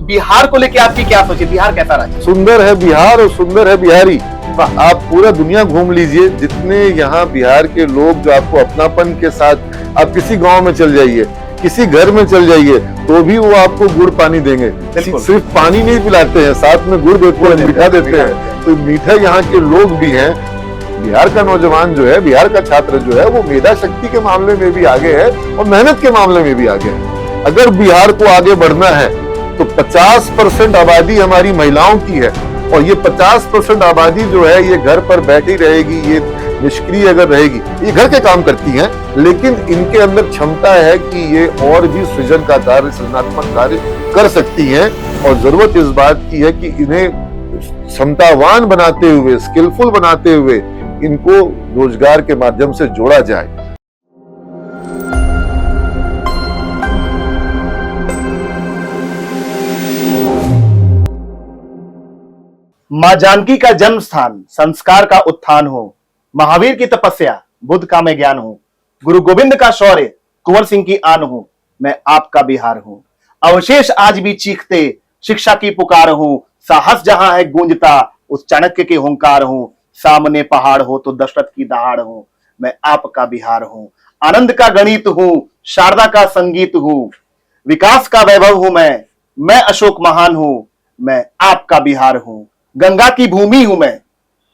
बिहार को लेके आपकी क्या सोच है? बिहार कैसा राज्य? सुंदर है बिहार और सुंदर है बिहारी। आप पूरा दुनिया घूम लीजिए, जितने यहाँ बिहार के लोग जो आपको अपनापन के साथ, आप किसी गांव में चल जाइए, किसी घर में चल जाइए, तो भी वो आपको गुड़ पानी देंगे। सिर्फ पानी नहीं पिलाते हैं, साथ में गुड़ देते हैं, मीठा देते हैं। तो मीठा यहाँ के लोग भी हैं। बिहार का नौजवान जो है, बिहार का छात्र जो है, वो मेधा शक्ति के मामले में भी आगे है और मेहनत के मामले में भी आगे है। अगर बिहार को आगे बढ़ना है तो 50% आबादी हमारी महिलाओं की है, और ये 50% आबादी जो है ये घर पर बैठी रहेगी, ये निष्क्रिय अगर रहेगी, ये घर के काम करती हैं, लेकिन इनके अंदर क्षमता है कि ये और भी सृजन का कार्य, सृजनात्मक कार्य कर सकती हैं। और जरूरत इस बात की है कि इन्हें क्षमतावान बनाते हुए, स्किलफुल बनाते हुए इनको रोजगार के माध्यम से जोड़ा जाए। मां जानकी का जन्म स्थान, संस्कार का उत्थान हो, महावीर की तपस्या, बुद्ध का मैं ज्ञान हूं, गुरु गोविंद का शौर्य, कुंवर सिंह की आन हूं, मैं आपका बिहार हूं। अवशेष आज भी चीखते, शिक्षा की पुकार हूं, साहस जहां है गूंजता, उस चाणक्य के हुंकार हूं, सामने पहाड़ हो तो दशरथ की दहाड़ हूं, मैं आपका बिहार हूं। आनंद का गणित हूं, शारदा का संगीत हूं, विकास का वैभव हूं मैं अशोक महान हूं, मैं आपका बिहार हूं। गंगा की भूमि हूं मैं,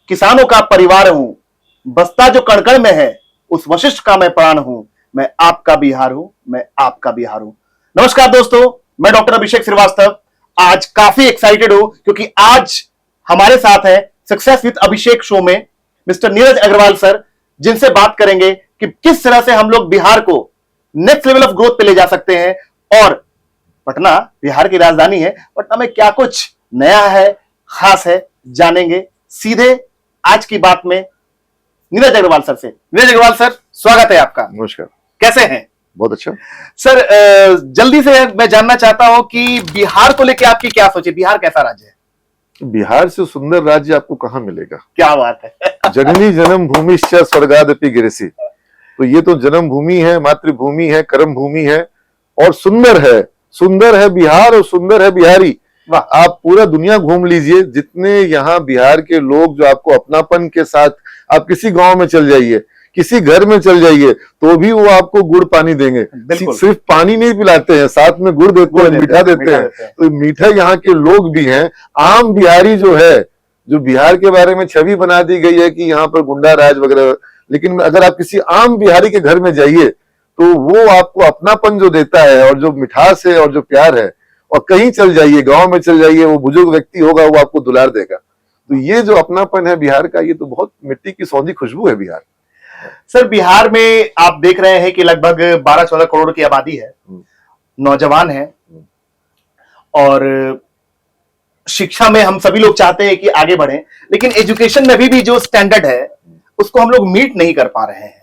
किसानों का परिवार हूं, बस्ता जो कणकण में है उस वशिष्ठ का मैं प्राण हूं, मैं आपका बिहार हूं, मैं आपका बिहार हूं। नमस्कार दोस्तों, मैं डॉक्टर अभिषेक श्रीवास्तव आज काफी एक्साइटेड हूं क्योंकि आज हमारे साथ है सक्सेस विद अभिषेक शो में मिस्टर नीरज अग्रवाल सर, जिनसे बात करेंगे कि किस तरह से हम लोग बिहार को नेक्स्ट लेवल ऑफ ग्रोथ पे ले जा सकते हैं। और पटना बिहार की राजधानी है, पटना में क्या कुछ नया है, खास है, जानेंगे सीधे आज की बात में नीरज अग्रवाल सर से। नीरज अग्रवाल सर, स्वागत है आपका। नमस्कार। कैसे हैं? बहुत अच्छा सर। जल्दी से मैं जानना चाहता हूं कि बिहार को लेकर आपकी क्या सोच है? बिहार कैसा राज्य है? बिहार से सुंदर राज्य आपको कहां मिलेगा? क्या बात है। जननी जन्म भूमि स्वर्गादपि गिरसी। तो ये तो जन्म भूमि है, मातृभूमि है, कर्म भूमि है, और सुंदर है। सुंदर है बिहार और सुंदर है बिहारी। आप पूरा दुनिया घूम लीजिए, जितने यहाँ बिहार के लोग जो आपको अपनापन के साथ, आप किसी गांव में चल जाइए, किसी घर में चल जाइए, तो भी वो आपको गुड़ पानी देंगे। सिर्फ पानी नहीं पिलाते हैं, साथ में गुड़ देते हैं, मीठा देते हैं। तो मीठा यहाँ के लोग भी हैं। आम बिहारी जो है, जो बिहार के बारे में छवि बना दी गई है कि यहाँ पर गुंडा राज वगैरह, लेकिन अगर आप किसी आम बिहारी के घर में जाइए तो वो आपको अपनापन जो देता है, और जो मिठास है और जो प्यार है, और कहीं चल जाइए, गांव में चल जाइए, वो बुजुर्ग व्यक्ति होगा, वो आपको दुलार देगा। तो ये जो अपनापन है बिहार का, ये तो बहुत मिट्टी की सौंधी खुशबू है बिहार। सर, बिहार में आप देख रहे हैं कि लगभग 12-14 करोड़ की आबादी है, नौजवान है, और शिक्षा में हम सभी लोग चाहते हैं कि आगे बढ़े, लेकिन एजुकेशन में भी जो स्टैंडर्ड है उसको हम लोग मीट नहीं कर पा रहे हैं।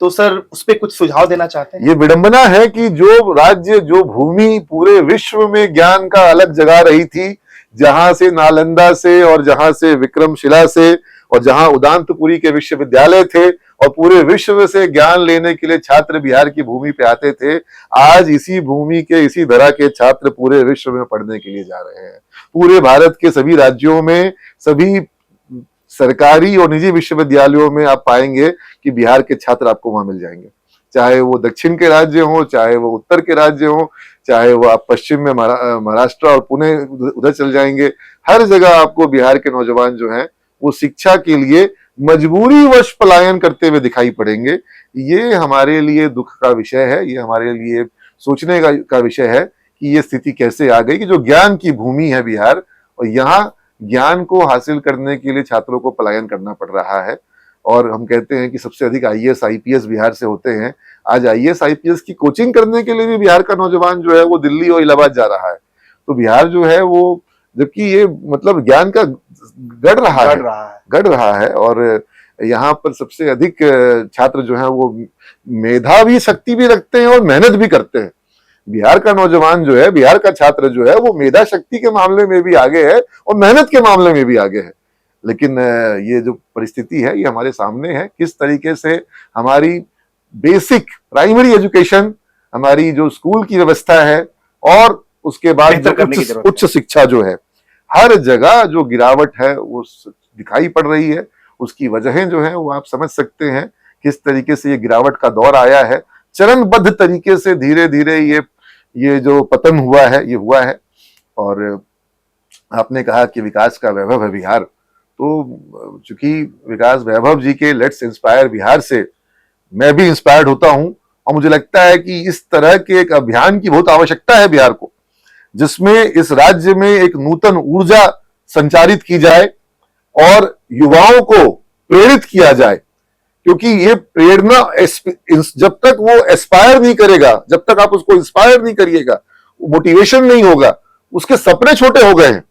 तो सर, उस पर कुछ सुझाव देना चाहते हैं? ये विडंबना है कि जो राज्य, जो भूमि पूरे विश्व में ज्ञान का अलग जगा रही थी, जहां से नालंदा से और जहां से विक्रमशिला से और जहां उदांतपुरी के विश्वविद्यालय थे और पूरे विश्व से ज्ञान लेने के लिए छात्र बिहार की भूमि पे आते थे, आज इसी भूमि के, इसी धरा के छात्र पूरे विश्व में पढ़ने के लिए जा रहे हैं। पूरे भारत के सभी राज्यों में, सभी सरकारी और निजी विश्वविद्यालयों में आप पाएंगे कि बिहार के छात्र आपको वहां मिल जाएंगे। चाहे वो दक्षिण के राज्य हो, चाहे वो उत्तर के राज्य हो, चाहे वो आप पश्चिम में महाराष्ट्र और पुणे उधर चल जाएंगे, हर जगह आपको बिहार के नौजवान जो हैं वो शिक्षा के लिए मजबूरीवश पलायन करते हुए दिखाई पड़ेंगे। ये हमारे लिए दुख का विषय है, ये हमारे लिए सोचने का विषय है कि ये स्थिति कैसे आ गई कि जो ज्ञान की भूमि है बिहार, और यहाँ ज्ञान को हासिल करने के लिए छात्रों को पलायन करना पड़ रहा है। और हम कहते हैं कि सबसे अधिक आईएएस आईपीएस बिहार से होते हैं। आज आईएएस आईपीएस की कोचिंग करने के लिए भी बिहार का नौजवान जो है वो दिल्ली और इलाहाबाद जा रहा है। तो बिहार जो है वो, जबकि ये मतलब ज्ञान का गढ़ रहा है, और यहाँ पर सबसे अधिक छात्र जो है वो मेधावी शक्ति भी रखते हैं और मेहनत भी करते हैं। बिहार का नौजवान जो है, बिहार का छात्र जो है, वो मेधा शक्ति के मामले में भी आगे है और मेहनत के मामले में भी आगे है। लेकिन ये जो परिस्थिति है ये हमारे सामने है, किस तरीके से हमारी बेसिक प्राइमरी एजुकेशन, हमारी जो स्कूल की व्यवस्था है और उसके बाद बेहतर करने की जरूरत है। उच्च शिक्षा जो है, हर जगह जो गिरावट है वो दिखाई पड़ रही है। उसकी वजहें जो है वो आप समझ सकते हैं किस तरीके से ये गिरावट का दौर आया है। चरणबद्ध तरीके से धीरे धीरे ये जो पतन हुआ है ये हुआ है। और आपने कहा कि विकास का वैभव है बिहार, तो चूंकि विकास वैभव जी के लेट्स इंस्पायर बिहार से मैं भी इंस्पायर्ड होता हूं, और मुझे लगता है कि इस तरह के एक अभियान की बहुत आवश्यकता है बिहार को, जिसमें इस राज्य में एक नूतन ऊर्जा संचारित की जाए और युवाओं को प्रेरित किया जाए। क्योंकि ये प्रेरणा जब तक वो एस्पायर नहीं करेगा, जब तक आप उसको इंस्पायर नहीं करिएगा, मोटिवेशन नहीं होगा, उसके सपने छोटे हो गए हैं।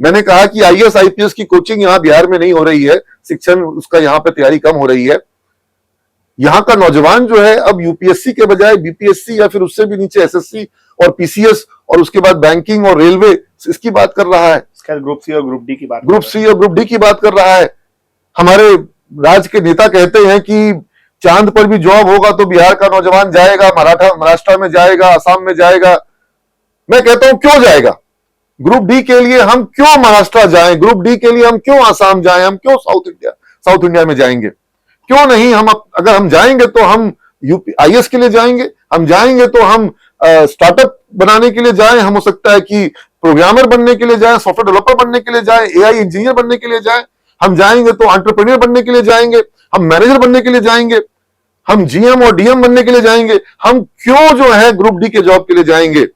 मैंने कहा कि आईएएस आईपीएस की कोचिंग यहां बिहार में नहीं हो रही है, शिक्षण उसका यहां पे तैयारी कम हो रही है। यहां का नौजवान जो है अब यूपीएससी के बजाय बीपीएससी या फिर उससे भी नीचे एसएससी और पीसीएस और उसके बाद बैंकिंग और रेलवे इसकी बात कर रहा है, ग्रुप सी और ग्रुप डी की बात कर रहा है। हमारे राज्य के नेता कहते हैं कि चांद पर भी जॉब होगा तो बिहार का नौजवान जाएगा, महाराष्ट्र में जाएगा, असम में जाएगा। मैं कहता हूं क्यों जाएगा? ग्रुप डी के लिए हम क्यों महाराष्ट्र जाएं? ग्रुप डी के लिए हम क्यों आसाम जाएं? हम क्यों साउथ इंडिया में जाएंगे? क्यों नहीं? अगर हम जाएंगे तो हम यूपीआईएएस के लिए जाएंगे, हम जाएंगे तो हम स्टार्टअप बनाने के लिए जाएं, हम हो सकता है कि प्रोग्रामर बनने के लिए जाएं, सॉफ्टवेयर डेवलपर बनने के लिए जाएं, एआई इंजीनियर बनने के लिए जाएं, हम जाएंगे तो एंटरप्रेन्योर बनने के लिए जाएंगे, हम मैनेजर बनने के लिए जाएंगे, हम जीएम और डीएम बनने के लिए जाएंगे। हम क्यों जो है ग्रुप डी के जॉब के लिए जाएंगे?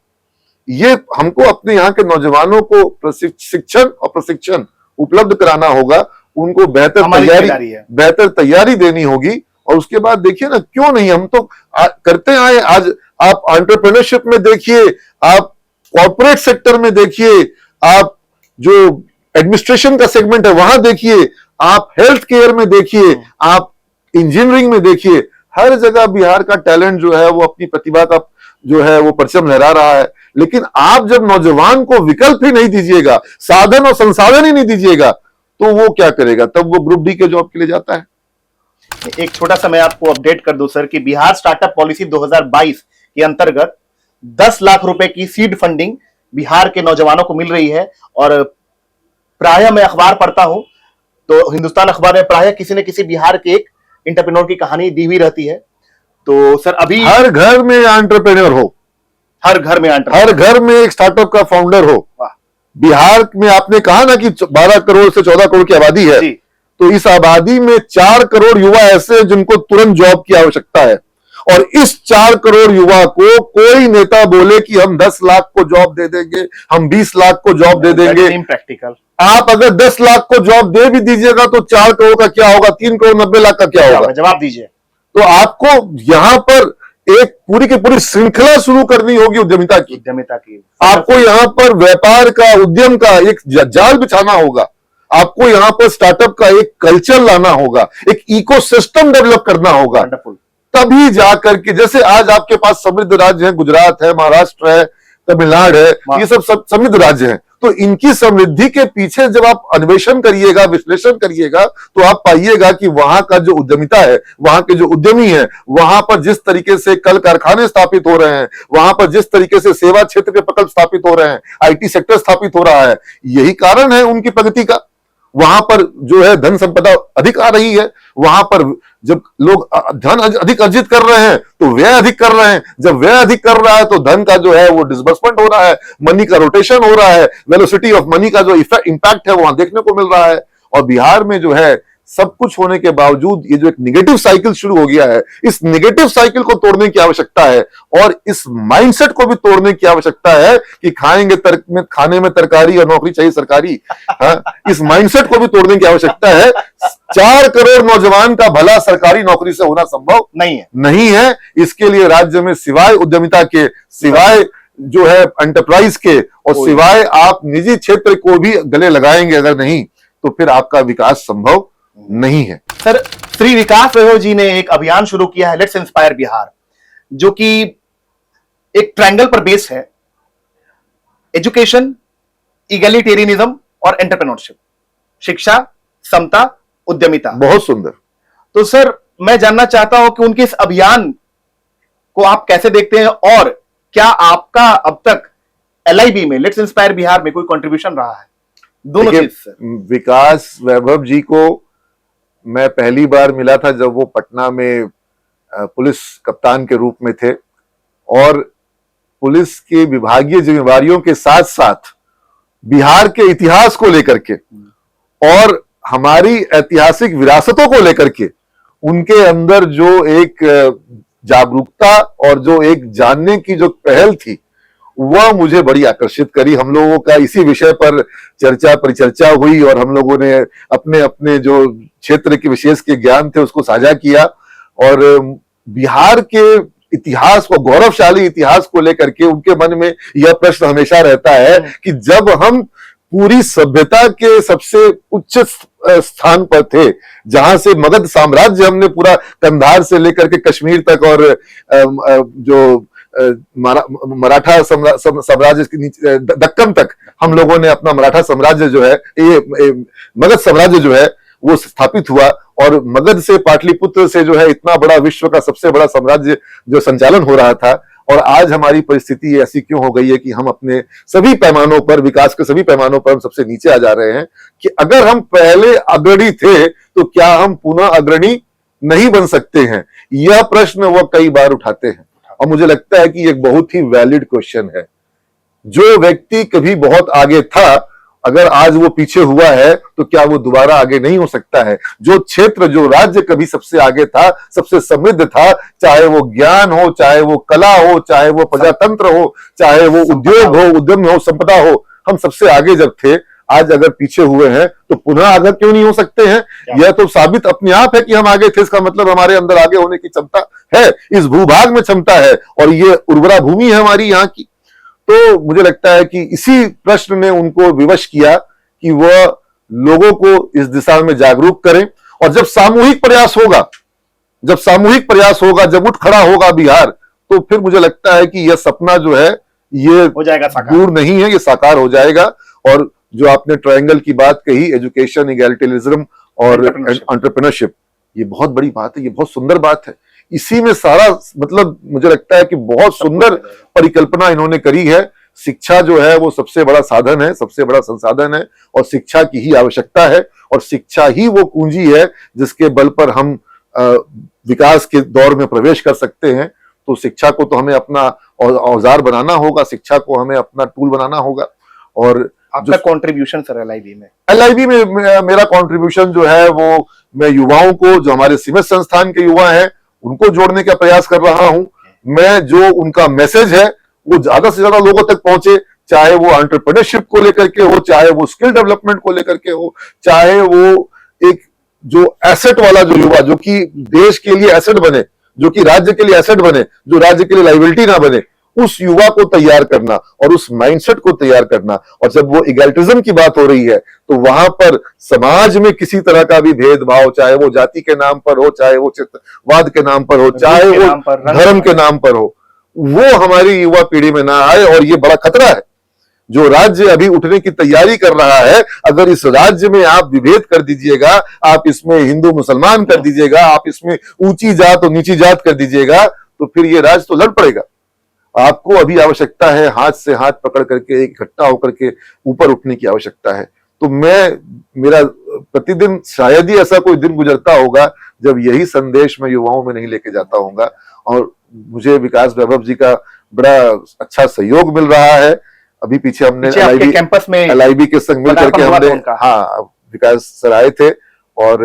ये हमको अपने यहाँ के नौजवानों को शिक्षण और प्रशिक्षण उपलब्ध कराना होगा, उनको बेहतर तैयारी देनी होगी। और उसके बाद देखिए ना, क्यों नहीं, हम तो करते आए। आज आप एंटरप्रेन्योरशिप में देखिए, आप कॉर्पोरेट सेक्टर में देखिए, आप जो एडमिनिस्ट्रेशन का सेगमेंट है वहां देखिए, आप हेल्थ केयर में देखिए, आप इंजीनियरिंग में देखिए, हर जगह बिहार का टैलेंट जो है वो अपनी प्रतिभा का जो है वो परचम लहरा रहा है। लेकिन आप जब नौजवान को विकल्प ही नहीं दीजिएगा, साधन और संसाधन ही नहीं दीजिएगा, तो वो क्या करेगा? तब वो ग्रुप डी के जॉब के लिए जाता है। एक छोटा सा मैं आपको अपडेट कर दूं सर कि बिहार स्टार्टअप पॉलिसी 2022 के अंतर्गत 10 लाख रुपए की सीड फंडिंग बिहार के नौजवानों को मिल रही है। और प्रायः मैं अखबार पढ़ता हूं तो हिंदुस्तान अखबार में प्रायः किसी न किसी बिहार के एक एंटरप्रेन्योर की कहानी दी हुई रहती है। तो सर अभी हर घर में एंटरप्रेन्योर हो, हर घर में एक स्टार्टअप का फाउंडर हो। बिहार में आपने कहा ना कि 12 करोड़ से 14 करोड़ की आबादी है, तो इस आबादी में 4 करोड़ युवा ऐसे जिनको तुरंत जॉब की आवश्यकता है। और इस 4 करोड़ युवा को कोई नेता बोले कि हम 10 लाख को जॉब दे देंगे, हम 20 लाख को जॉब दे देंगे, प्रैक्टिकल। आप अगर 10 लाख को जॉब दे भी दीजिएगा तो 4 करोड़ का क्या होगा? 3 करोड़ 90 लाख का क्या होगा? जवाब दीजिए। तो आपको यहां पर एक पूरी की पूरी श्रृंखला शुरू करनी होगी उद्यमिता की। आपको यहां पर व्यापार का, उद्यम का एक जाल बिछाना होगा। आपको यहां पर स्टार्टअप का एक कल्चर लाना होगा, एक इकोसिस्टम डेवलप करना होगा। तभी जाकर के, जैसे आज आपके पास समृद्ध राज्य है, गुजरात है, महाराष्ट्र है, तमिलनाडु है, ये सब समृद्ध राज्य हैं। तो इनकी समृद्धि के पीछे जब आप अन्वेषण करिएगा, विश्लेषण करिएगा, तो आप पाइएगा कि वहां का जो उद्यमिता है, वहां के जो उद्यमी है, वहां पर जिस तरीके से कल कारखाने स्थापित हो रहे हैं, वहां पर जिस तरीके से सेवा क्षेत्र के प्रकल्प स्थापित हो रहे हैं, आईटी सेक्टर स्थापित हो रहा है, यही कारण है उनकी प्रगति का। वहां पर जो है धन संपदा अधिक आ रही है, वहां पर जब लोग धन अधिक अर्जित कर रहे हैं तो व्यय अधिक कर रहे हैं, जब व्यय अधिक कर रहा है तो धन का जो है वो डिसबर्समेंट हो रहा है, मनी का रोटेशन हो रहा है, वेलोसिटी ऑफ मनी का जो इंपैक्ट है वहां देखने को मिल रहा है। और बिहार में जो है सब कुछ होने के बावजूद ये जो एक निगेटिव साइकिल शुरू हो गया है, इस निगेटिव साइकिल को तोड़ने की आवश्यकता है और इस माइंडसेट को भी तोड़ने की आवश्यकता है कि खाने में तरकारी और नौकरी चाहिए सरकारी। हाँ, इस माइंडसेट को भी तोड़ने की आवश्यकता है। 4 करोड़ नौजवान का भला सरकारी नौकरी से होना संभव नहीं है। इसके लिए राज्य में सिवाय उद्यमिता के, सिवाय जो है एंटरप्राइज के, और सिवाय आप निजी क्षेत्र को भी गले लगाएंगे अगर नहीं, तो फिर आपका विकास संभव नहीं है। सर, श्री विकास वैभव जी ने एक अभियान शुरू किया है, लेट्स इंस्पायर बिहार, जो कि एक ट्रायंगल पर बेस्ड है। एजुकेशन, इगैलिटेरियनिज्म और एंटरप्रेन्योरशिप, शिक्षा, समता, उद्यमिता। बहुत सुंदर। तो सर मैं जानना चाहता हूं कि उनके इस अभियान को आप कैसे देखते हैं और क्या आपका अब तक LIB में, लेट्स इंस्पायर बिहार में कोई कंट्रीब्यूशन रहा है दोनों देखिए, चीज से? विकास वैभव जी को मैं पहली बार मिला था जब वो पटना में पुलिस कप्तान के रूप में थे, और पुलिस के विभागीय जिम्मेवारियों के साथ साथ बिहार के इतिहास को लेकर के और हमारी ऐतिहासिक विरासतों को लेकर के उनके अंदर जो एक जागरूकता और जो एक जानने की जो पहल थी, वह मुझे बड़ी आकर्षित करी। हम लोगों का इसी विषय पर चर्चा परिचर्चा हुई और हम लोगों ने अपने अपने जो क्षेत्र के विशेष के ज्ञान थे उसको साझा किया, और बिहार के इतिहास को, गौरवशाली इतिहास को लेकर के उनके मन में यह प्रश्न हमेशा रहता है कि जब हम पूरी सभ्यता के सबसे उच्च स्थान पर थे, जहां से मगध साम्राज्य हमने पूरा कंधार से लेकर के कश्मीर तक और जो मराठा साम्राज्य के नीचे दक्कन तक हम लोगों ने अपना मराठा साम्राज्य जो है, ये मगध साम्राज्य जो है वो स्थापित हुआ, और मगध से, पाटलिपुत्र से जो है इतना बड़ा विश्व का सबसे बड़ा साम्राज्य जो संचालन हो रहा था। और आज हमारी परिस्थिति ऐसी क्यों हो गई है कि हम अपने सभी पैमानों पर, विकास के सभी पैमानों पर हम सबसे नीचे आ जा रहे हैं, कि अगर हम पहले अग्रणी थे तो क्या हम पुनः अग्रणी नहीं बन सकते हैं? यह प्रश्न वो कई बार उठाते हैं, और मुझे लगता है कि एक बहुत ही वैलिड क्वेश्चन है। जो व्यक्ति कभी बहुत आगे था, अगर आज वो पीछे हुआ है तो क्या वो दोबारा आगे नहीं हो सकता है? जो क्षेत्र, जो राज्य कभी सबसे आगे था, सबसे समृद्ध था, चाहे वो ज्ञान हो, चाहे वो कला हो, चाहे वो प्रजातंत्र हो, चाहे वो उद्योग हो, उद्यम हो, संपदा हो, हम सबसे आगे जब थे, आज अगर पीछे हुए हैं तो पुनः आगे क्यों नहीं हो सकते हैं? यह तो साबित अपने आप है कि हम आगे थे। इसका मतलब हमारे अंदर आगे होने की क्षमता है, इस भूभाग में क्षमता है, और ये उर्वरा भूमि है हमारी यहाँ की। तो मुझे लगता है कि इसी प्रश्न ने उनको विवश किया कि वह लोगों को इस दिशा में जागरूक करें, और जब सामूहिक प्रयास होगा, जब उठ खड़ा होगा बिहार, तो फिर मुझे लगता है कि यह सपना जो है ये हो जाएगा साकार, दूर नहीं है, ये साकार हो जाएगा। और जो आपने ट्रायंगल की बात कही, एजुकेशन, इगैलिटरियनिज्म और एंटरप्रेन्योरशिप, ये बहुत बड़ी बात है, ये बहुत सुंदर बात है। इसी में सारा, मतलब मुझे लगता है कि बहुत सुंदर परिकल्पना इन्होंने करी है। शिक्षा जो है वो सबसे बड़ा साधन है, सबसे बड़ा संसाधन है, और शिक्षा की ही आवश्यकता है, और शिक्षा ही वो पूंजी है जिसके बल पर हम विकास के दौर में प्रवेश कर सकते हैं। तो शिक्षा को तो हमें अपना औजार बनाना होगा, शिक्षा को हमें अपना टूल बनाना होगा। और आपका कंट्रीब्यूशन सर LIB में? LIB में मेरा कंट्रीब्यूशन जो है वो, मैं युवाओं को, जो हमारे सीमेंट संस्थान के युवा हैं, उनको जोड़ने का प्रयास कर रहा हूं। मैं जो उनका मैसेज है वो ज्यादा से ज्यादा लोगों तक पहुंचे, चाहे वो एंटरप्रेन्योरशिप को लेकर के हो, चाहे वो स्किल डेवलपमेंट को लेकर के हो, चाहे वो एक जो एसेट वाला जो युवा, जो कि देश के लिए एसेट बने, जो कि राज्य के लिए एसेट बने, जो राज्य के लिए लाइबिलिटी ना बने, उस युवा को तैयार करना और उस माइंडसेट को तैयार करना। और जब वो इगैलिटिज्म की बात हो रही है तो वहां पर समाज में किसी तरह का भी भेदभाव, चाहे वो जाति के नाम पर हो, चाहे वो चित्रवाद के नाम पर हो, चाहे वो धर्म के नाम पर हो, वो हमारी युवा पीढ़ी में ना आए। और ये बड़ा खतरा है। जो राज्य अभी उठने की तैयारी कर रहा है, अगर इस राज्य में आप विभेद कर दीजिएगा, आप इसमें हिंदू मुसलमान कर दीजिएगा, आप इसमें ऊंची जात और नीची जात कर दीजिएगा, तो फिर ये राज्य तो लड़ पड़ेगा। आपको अभी आवश्यकता है हाथ से हाथ पकड़ करके इकट्ठा होकर के ऊपर उठने की आवश्यकता है। तो मेरा प्रतिदिन शायद ही ऐसा कोई दिन गुजरता होगा जब यही संदेश मैं युवाओं में नहीं लेके जाता होऊंगा। और मुझे विकास वैभव जी का बड़ा अच्छा सहयोग मिल रहा है। अभी पीछे हमने कैंपस में LIB के संग मिल करके हमने, हाँ, विकास सर आए थे और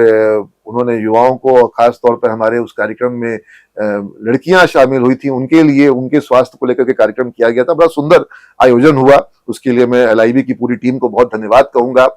उन्होंने युवाओं को, खास तौर पर हमारे उस कार्यक्रम में लड़कियां शामिल हुई थी, उनके लिए, उनके स्वास्थ्य को लेकर के कार्यक्रम किया गया था। बड़ा सुंदर आयोजन हुआ। उसके लिए मैं LIB की पूरी टीम को बहुत धन्यवाद कहूंगा।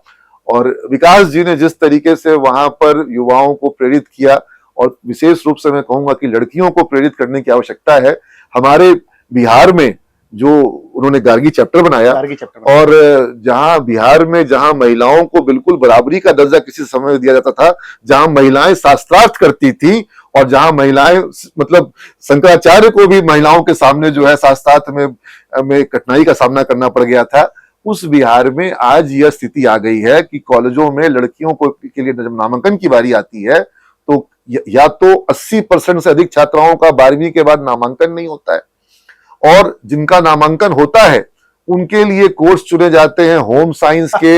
और विकास जी ने जिस तरीके से वहां पर युवाओं को प्रेरित किया, और विशेष रूप से मैं कहूंगा कि लड़कियों को प्रेरित करने की आवश्यकता है। हमारे बिहार में जो उन्होंने गार्गी चैप्टर बनाया, और जहां बिहार में, जहां महिलाओं को बिल्कुल बराबरी का दर्जा किसी समय दिया जाता था, जहां महिलाएं शास्त्रार्थ करती थी, और जहां महिलाएं, मतलब शंकराचार्य को भी महिलाओं के सामने जो है शास्त्रार्थ में कठिनाई का सामना करना पड़ गया था, उस बिहार में आज यह स्थिति आ गई है कि कॉलेजों में लड़कियों को के लिए जब नामांकन की बारी आती है तो या तो 80% से अधिक छात्राओं का 12वीं के बाद नामांकन नहीं होता है, और जिनका नामांकन होता है उनके लिए कोर्स चुने जाते हैं होम साइंस के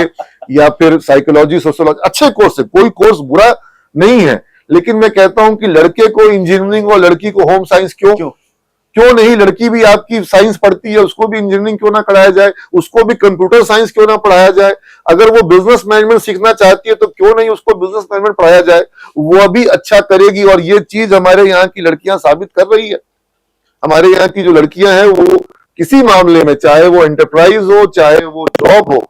या फिर साइकोलॉजी सोशियोलॉजी। अच्छे कोर्स है, कोई कोर्स बुरा नहीं है, लेकिन मैं कहता हूं कि लड़के को इंजीनियरिंग और लड़की को होम साइंस क्यों नहीं? लड़की भी आपकी साइंस पढ़ती है, उसको भी इंजीनियरिंग क्यों ना कराया जाए, उसको भी कंप्यूटर साइंस क्यों ना पढ़ाया जाए। अगर वो बिजनेस मैनेजमेंट सीखना चाहती है तो क्यों नहीं उसको बिजनेस मैनेजमेंट पढ़ाया जाए, वो भी अच्छा करेगी। और ये चीज हमारे यहाँ की लड़कियां साबित कर रही है। हमारे यहाँ की जो लड़कियां हैं वो किसी मामले में, चाहे वो एंटरप्राइज हो, चाहे वो जॉब हो,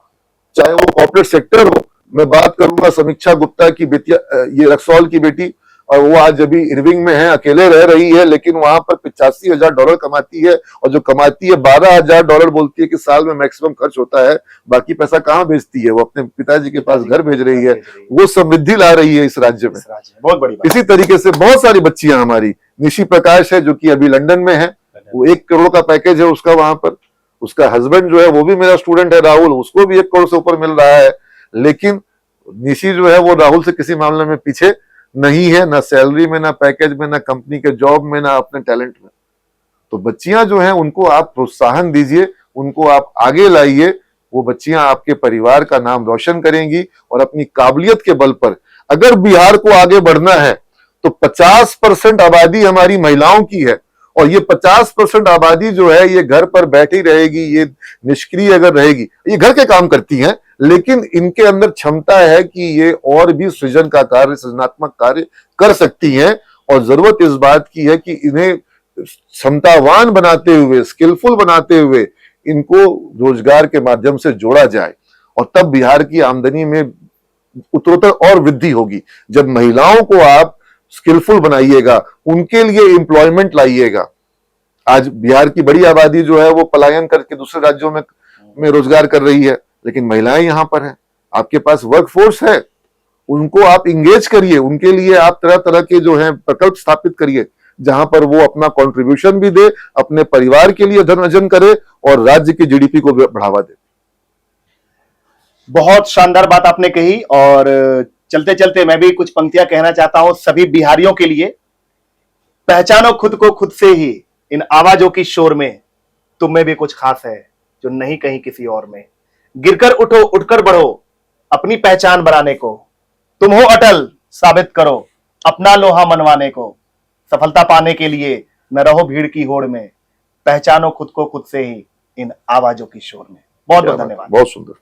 चाहे वो कॉर्पोरेट सेक्टर हो। मैं बात करूंगा समीक्षा गुप्ता की बेटिया, ये रक्सौल की बेटी, और वो आज अभी इरविंग में है, अकेले रह रही है, लेकिन वहां पर $85,000 कमाती है। और जो कमाती है $12,000 बोलती है कि साल में मैक्सिमम खर्च होता है, बाकी पैसा कहाँ भेजती है? वो अपने पिताजी के पास घर भेज रही है, वो समृद्धि ला रही है इस राज्य में। बहुत बड़ी बात। इसी तरीके से बहुत सारी बच्चियां हमारी, निशी प्रकाश है जो कि अभी लंदन में है, वो 1 करोड़ का पैकेज है उसका वहां पर। उसका हस्बैंड जो है वो भी मेरा स्टूडेंट है राहुल, उसको भी 1 करोड़ से ऊपर मिल रहा है। लेकिन निशी जो है वो राहुल से किसी मामले में पीछे नहीं है, ना सैलरी में, ना पैकेज में, ना कंपनी के जॉब में, ना अपने टैलेंट में। तो बच्चियां जो हैं उनको आप प्रोत्साहन दीजिए, उनको आप आगे लाइए। वो बच्चियां आपके परिवार का नाम रोशन करेंगी और अपनी काबिलियत के बल पर, अगर बिहार को आगे बढ़ना है तो 50% आबादी हमारी महिलाओं की है, और ये 50% आबादी जो है ये घर पर बैठी रहेगी, ये निष्क्रिय अगर रहेगी, ये घर के काम करती हैं, लेकिन इनके अंदर क्षमता है कि ये और भी सृजन का कार्य, सृजनात्मक कार्य कर सकती हैं। और जरूरत इस बात की है कि इन्हें क्षमतावान बनाते हुए, स्किलफुल बनाते हुए इनको रोजगार के माध्यम से जोड़ा जाए, और तब बिहार की आमदनी में उत्तरोत्तर और वृद्धि होगी। जब महिलाओं को आप स्किलफुल बनाइएगा, उनके लिए एम्प्लॉयमेंट लाइएगा। आज बिहार की बड़ी आबादी जो है वो पलायन करके दूसरे राज्यों में रोजगार कर रही है, लेकिन महिलाएं यहां पर हैं। आपके पास वर्क फोर्स है, उनको आप इंगेज करिए, उनके लिए आप तरह तरह के जो है प्रकल्प स्थापित करिए, जहां पर वो अपना कंट्रीब्यूशन भी दे, अपने परिवार के लिए धन अर्जन करे और राज्य की जीडीपी को भी बढ़ावा दे। बहुत शानदार बात आपने कही। और चलते चलते मैं भी कुछ पंक्तियां कहना चाहता हूं सभी बिहारियों के लिए। पहचानो खुद को खुद से ही, इन आवाजों की शोर में तुम में भी कुछ खास है जो नहीं कहीं किसी और में। गिरकर उठो, उठकर बढ़ो, अपनी पहचान बनाने को। तुम हो अटल, साबित करो, अपना लोहा मनवाने को। सफलता पाने के लिए न रहो भीड़ की होड़ में, पहचानो खुद को खुद से ही, इन आवाजों की शोर में। बहुत बहुत धन्यवाद। बहुत सुंदर।